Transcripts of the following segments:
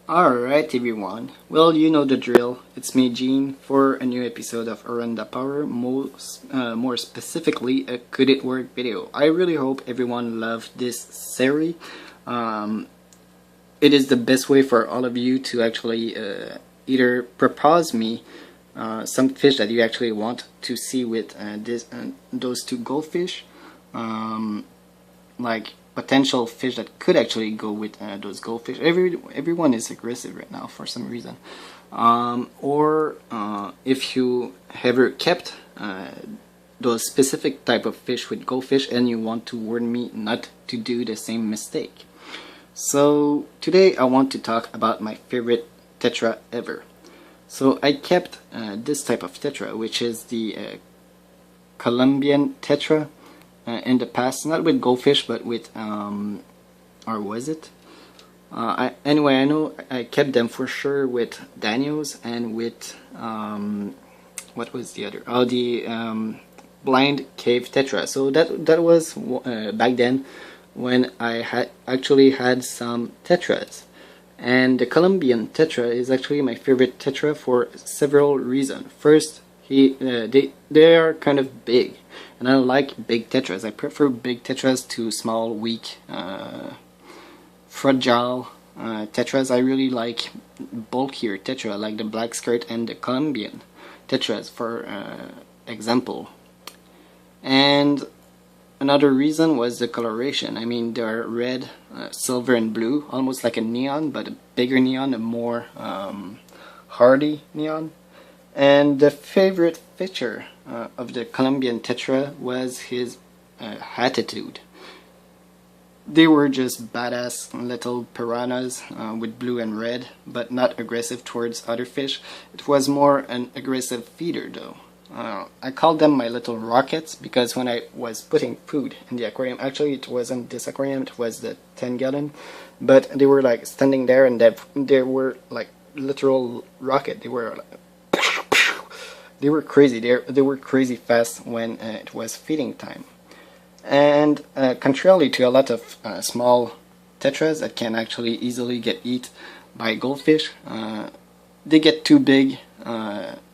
Alright everyone, well you know the drill, it's me Gene for a new episode of Oranda Power, more specifically a Could It Work video. I really hope everyone loved this series. It is the best way for all of you to actually either propose me some fish that you actually want to see with those two goldfish, like potential fish that could actually go with those goldfish. Everyone is aggressive right now for some reason. Or if you ever kept those specific type of fish with goldfish and you want to warn me not to do the same mistake. So today I want to talk about my favorite tetra ever. So I kept this type of tetra, which is the Colombian tetra, in the past, not with goldfish but with or was it? Anyway, I know I kept them for sure with Daniels and with what was the other? Oh, the blind cave tetra. So that was back then when I had some tetras. And the Colombian tetra is actually my favorite tetra for several reasons. First, they are kind of big, and I like big tetras. I prefer big tetras to small, weak, fragile tetras. I really like bulkier tetra, like the black skirt and the Colombian tetras, for example. And another reason was the coloration. I mean, they're red, silver, and blue, almost like a neon, but a bigger neon, a more hardy neon. And the favorite feature of the Colombian tetra was his attitude. They were just badass little piranhas with blue and red, but not aggressive towards other fish. It was more an aggressive feeder though. I called them my little rockets because when I was putting food in the aquarium, actually it wasn't this aquarium, it was the 10-gallon, but they were like standing there and they were like literal rocket. They were crazy. They were crazy fast when it was feeding time. And contrarily to a lot of small tetras that can actually easily get eaten by goldfish, they get too big.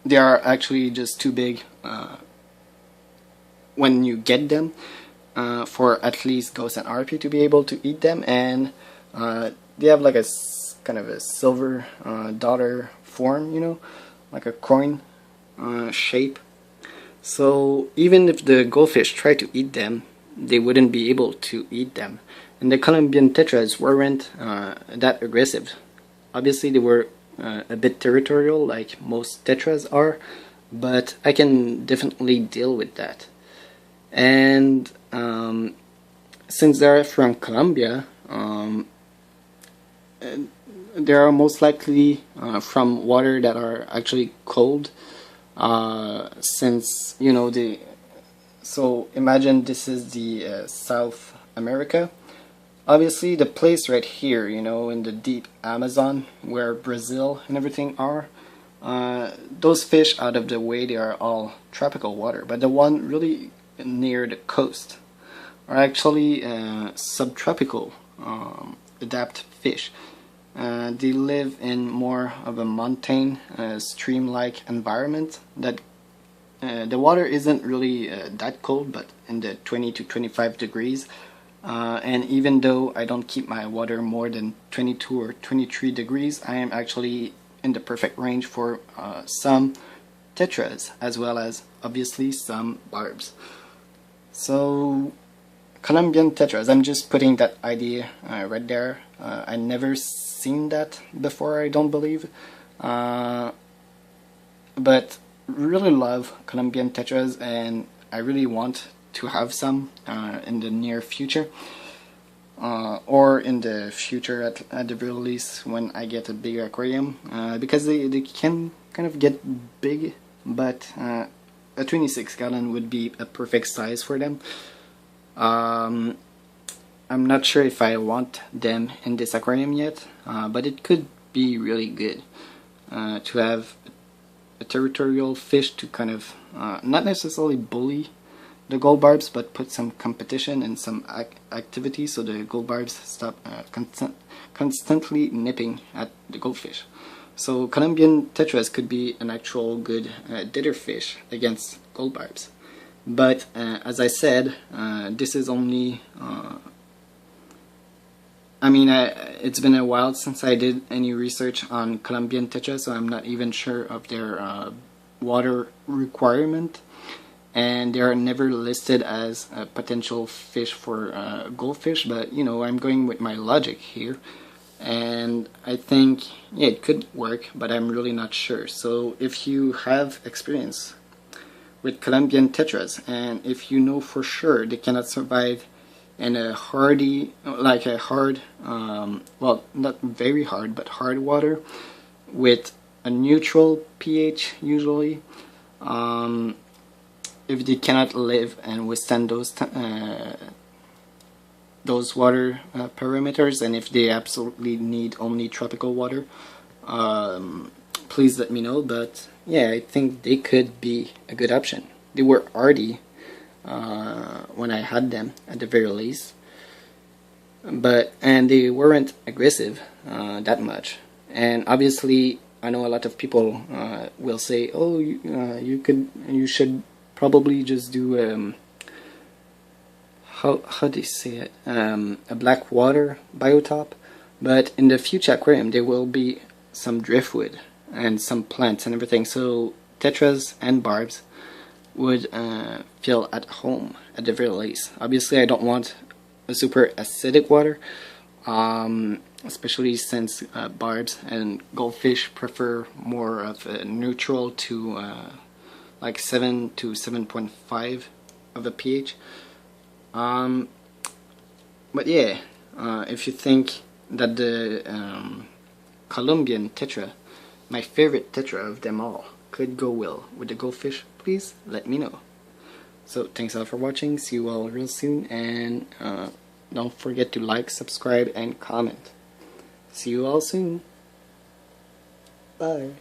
They are actually just too big when you get them for at least Ghost and RP to be able to eat them, and they have like a kind of a silver dollar form, you know, like a coin shape. So even if the goldfish try to eat them, they wouldn't be able to eat them. And the Colombian tetras weren't that aggressive. Obviously they were a bit territorial like most tetras are, but I can definitely deal with that. And since they're from Colombia, they are most likely from water that are actually cold, since you know so imagine this is the South America. Obviously the place right here, you know, in the deep Amazon where Brazil and everything are, those fish out of the way, they are all tropical water, but the one really near the coast are actually subtropical adapt fish. They live in more of a mountain stream-like environment that the water isn't really that cold, but in the 20 to 25 degrees. And even though I don't keep my water more than 22 or 23 degrees, I am actually in the perfect range for some tetras, as well as obviously some barbs. So Colombian tetras, I'm just putting that idea right there. I never seen that before, I don't believe, but really love Colombian tetras, and I really want to have some in the near future, or in the future at the very least when I get a bigger aquarium, because they can kind of get big, but a 26-gallon would be a perfect size for them. I'm not sure if I want them in this aquarium yet, but it could be really good to have a territorial fish to kind of not necessarily bully the gold barbs, but put some competition and some activity so the gold barbs stop constantly nipping at the goldfish. So Colombian tetras could be an actual good dinner fish against gold barbs. But as I said, this is only it's been a while since I did any research on Colombian tetras, so I'm not even sure of their water requirement, and they are never listed as a potential fish for goldfish. But you know, I'm going with my logic here, and I think yeah, it could work, but I'm really not sure. So if you have experience with Colombian tetras, and if you know for sure they cannot survive in a hardy, like a hard, well, not very hard, but hard water with a neutral pH usually, if they cannot live and withstand those water parameters, and if they absolutely need only tropical water, please let me know. But yeah, I think they could be a good option. They were hardy when I had them at the very least, and they weren't aggressive that much. And obviously I know a lot of people will say, oh, you should probably just do how do you say it, a black water biotop, but in the future aquarium there will be some driftwood and some plants and everything, so tetras and barbs would feel at home at the very least. Obviously I don't want a super acidic water, especially since barbs and goldfish prefer more of a neutral to like 7 to 7.5 of a pH. But yeah, if you think that the Colombian tetra, my favorite tetra of them all, could go well with the goldfish, please let me know. So thanks all for watching, see you all real soon, and don't forget to like, subscribe, and comment. See you all soon. Bye.